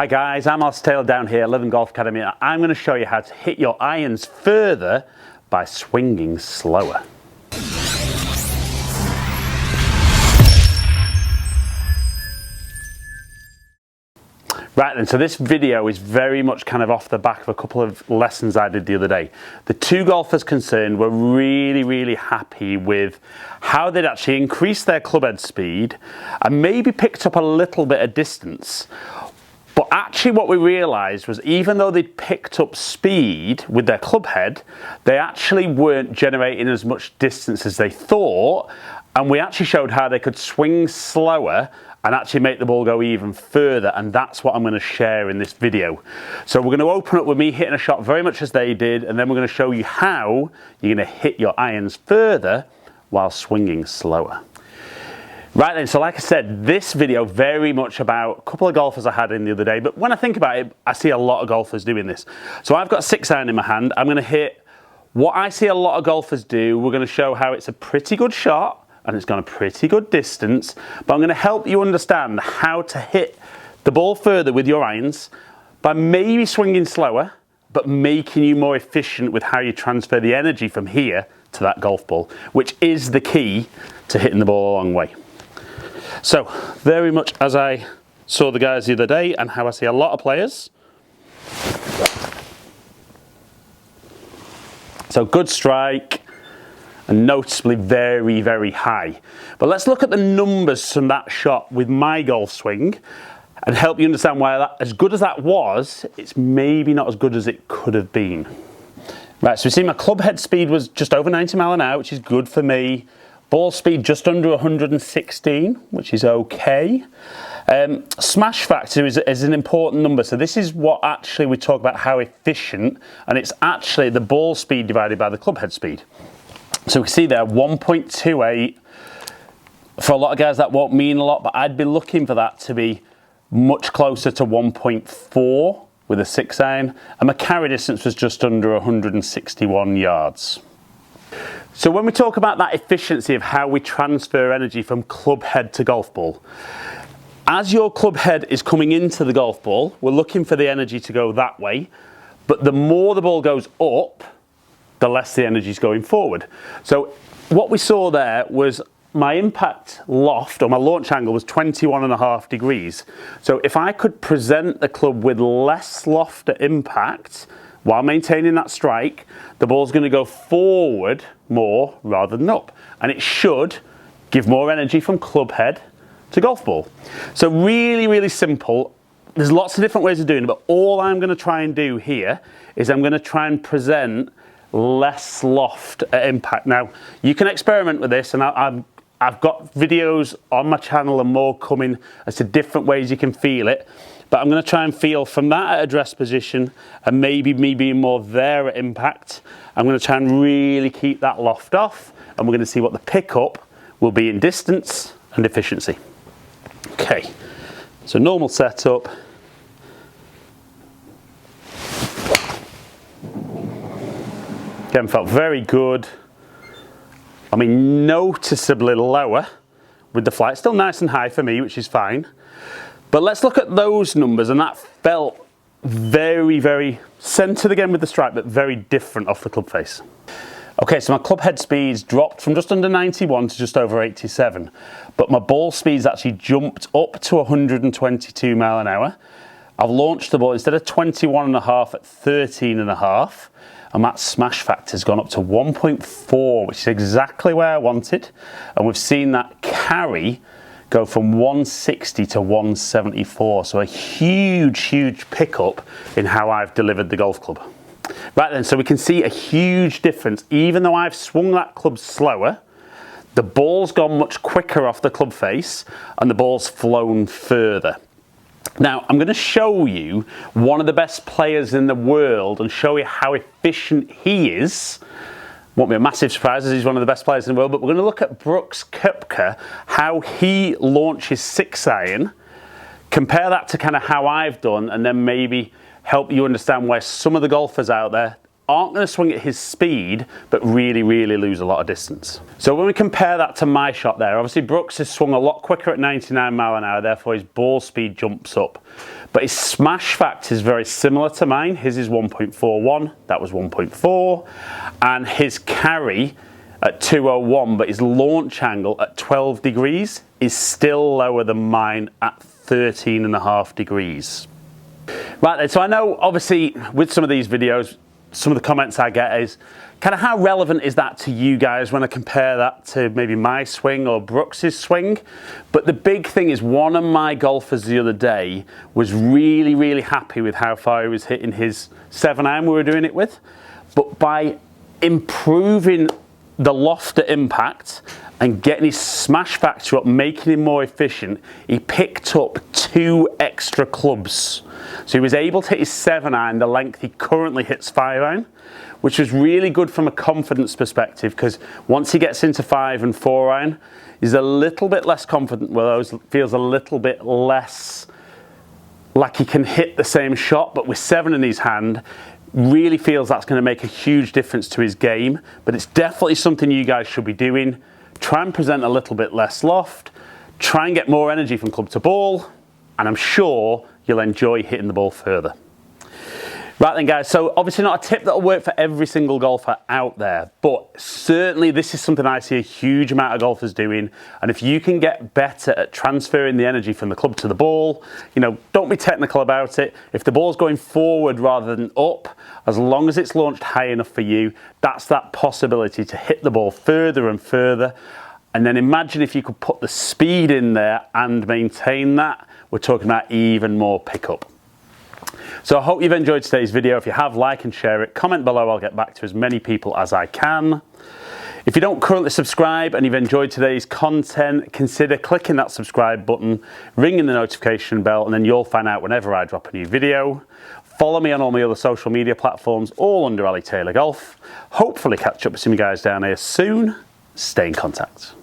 Hi guys, I'm Alistair Taylor down here at Living Golf Academy, and I'm going to show you how to hit your irons further by swinging slower. Right then, so this video is very much kind of off the back of a couple of lessons I did the other day. The two golfers concerned were really happy with how they'd actually increased their club head speed and maybe picked up a little bit of distance. But actually what we realised was even though they'd picked up speed with their club head, they actually weren't generating as much distance as they thought, and we actually showed how they could swing slower and actually make the ball go even further, and that's what I'm going to share in this video. So we're going to open up with me hitting a shot very much as they did, and then we're going to show you how you're going to hit your irons further while swinging slower. Right then, so like I said, this video very much about a couple of golfers I had in the other day, but when I think about it, I see a lot of golfers doing this. So I've got a 6-iron in my hand. I'm going to hit what I see a lot of golfers do. We're going to show how it's a pretty good shot and it's gone a pretty good distance, but I'm going to help you understand how to hit the ball further with your irons by maybe swinging slower, but making you more efficient with how you transfer the energy from here to that golf ball, which is the key to hitting the ball a long way. So, very much as I saw the guys the other day and how I see a lot of players. So, good strike and noticeably very high. But let's look at the numbers from that shot with my golf swing and help you understand why that, as good as that was, it's maybe not as good as it could have been. Right, so we see my club head speed was just over 90 mile an hour, which is good for me. Ball speed just under 116, which is okay. Smash factor is an important number. So this is what actually we talk about how efficient, and it's actually the ball speed divided by the club head speed. So we see there 1.28. For a lot of guys that won't mean a lot, but I'd be looking for that to be much closer to 1.4 with a 6-iron, and my carry distance was just under 161 yards. So when we talk about that efficiency of how we transfer energy from club head to golf ball, as your club head is coming into the golf ball, we're looking for the energy to go that way, but the more the ball goes up, the less the energy is going forward. So what we saw there was my impact loft, or my launch angle, was 21.5 degrees. So if I could present the club with less loft at impact, while maintaining that strike, the ball's going to go forward more rather than up. And it should give more energy from club head to golf ball. So really simple. There's lots of different ways of doing it, but all I'm going to try and do here is I'm going to try and present less loft at impact. Now, you can experiment with this, and I've got videos on my channel and more coming as to different ways you can feel it. But I'm going to try and feel from that at address position and maybe me being more there at impact. I'm going to try and really keep that loft off, and we're going to see what the pickup will be in distance and efficiency. Okay, so normal setup. Again, felt very good. I mean, noticeably lower with the flight. Still nice and high for me, which is fine. But let's look at those numbers, and that felt very centered again with the strike, but very different off the club face. Okay, so my club head speeds dropped from just under 91 to just over 87, but my ball speeds actually jumped up to 122 mile an hour. I've launched the ball instead of 21.5 at 13.5, and that smash factor has gone up to 1.4, which is exactly where I wanted, and we've seen that carry go from 160 to 174, so a huge pickup in how I've delivered the golf club. Right then, so we can see a huge difference. Even though I've swung that club slower, the ball's gone much quicker off the club face and the ball's flown further. Now, I'm going to show you one of the best players in the world and show you how efficient he is. Won't be a massive surprise as he's one of the best players in the world, but we're going to look at Brooks Koepka, how he launches 6-iron, compare that to kind of how I've done, and then maybe help you understand where some of the golfers out there aren't going to swing at his speed, but really, really lose a lot of distance. So when we compare that to my shot there, obviously Brooks has swung a lot quicker at 99 mile an hour, therefore his ball speed jumps up. But his smash factor is very similar to mine. His is 1.41, that was 1.4, and his carry at 201, but his launch angle at 12 degrees is still lower than mine at 13.5 degrees. Right then, so I know obviously with some of these videos, some of the comments I get is kind of how relevant is that to you guys when I compare that to maybe my swing or Brooks's swing. But the big thing is, one of my golfers the other day was really, really happy with how far he was hitting his 7-iron we were doing it with. But by improving the loft at impact and getting his smash factor up, making him more efficient, he picked up 2 extra clubs. So he was able to hit his 7-iron the length he currently hits 5-iron, which was really good from a confidence perspective, because once he gets into 5 and 4-iron, he's a little bit less confident with those, feels a little bit less like he can hit the same shot, but with 7 in his hand, really feels that's going to make a huge difference to his game. But it's definitely something you guys should be doing. Try and present a little bit less loft, try and get more energy from club to ball, and I'm sure you'll enjoy hitting the ball further. Right then guys, so obviously not a tip that'll work for every single golfer out there, but certainly this is something I see a huge amount of golfers doing. And if you can get better at transferring the energy from the club to the ball, you know, don't be technical about it. If the ball's going forward rather than up, as long as it's launched high enough for you, that's that possibility to hit the ball further and further. And then imagine if you could put the speed in there and maintain that, we're talking about even more pickup. So I hope you've enjoyed today's video. If you have, like and share it. Comment below, I'll get back to as many people as I can. If you don't currently subscribe and you've enjoyed today's content, consider clicking that subscribe button, ringing the notification bell, and then you'll find out whenever I drop a new video. Follow me on all my other social media platforms, all under Ali Taylor Golf. Hopefully catch up with some of you guys down here soon. Stay in contact.